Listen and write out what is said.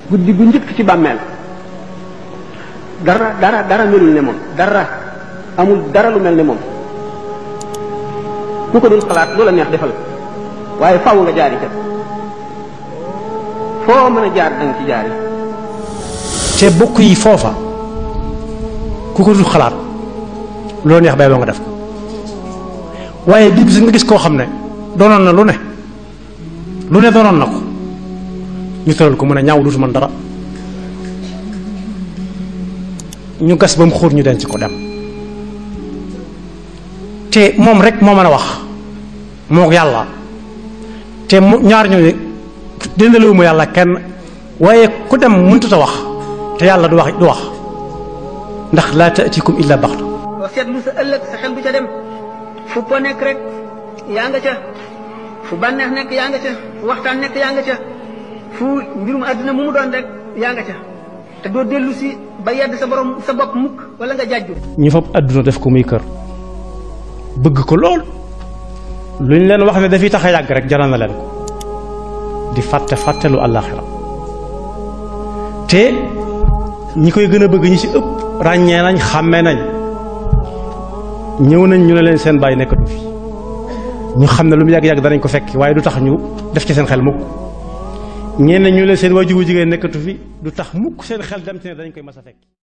guddi gu njëkk ci bàmmeel dara melul ne moom dara amul dara lu mel ne moom ku ko dul xalaat loola neex defal waaye faaw nga jaari ca foo mën a jaar danga ci jaari te bokk yi foofa ku ko dul xalaat loo neex bay ba nga def ko waaye bii bis nga gis koo xam ne doonoon na lu ne doonoon na ko ñu tëral ko mën a ñaaw duutu man dara ñu gas ba mu xóot ñu denc ko dem te moom rek moo mën a wax moo yàlla te ñaar ñooñu dendalewuma yàlla kenn waaye ku dem mëntut a wax te yàlla du wax ndax laa taatikum illa baxta boo seetlu sa ëllëg sa xel bu ca dem fu po nekk rek yaa nga ca fu bànneex nekk yaa nga ca fu waxtaan nekk yaa nga ca fu mbirum àdduna mu doon rek yaa nga ca te doo dellu si ba yedd sa borom sa bopp mukk wala nga jàjju ñu fab àdduna def ko muy kër bëgg ko lool lu ñu leen wax ne dafiy tax a yàgg rek jaral na leen ko di fàttelu àllaaxira te ñi koy gën a bëgg ñi ci ëpp ràññee nañ xàmmee nañ ñëw nañ ñu ne leen seen bàyyi nekkatu fi ñu xam ne lu mu yàgg-yàgg danañ ko fekk waaye du tax ñu def ci seen xel mukk ñenn ñu leen seen waajur wu jigéen nekkatu fi du tax mukk seen xel dem ci ne dañ koy mas a fekk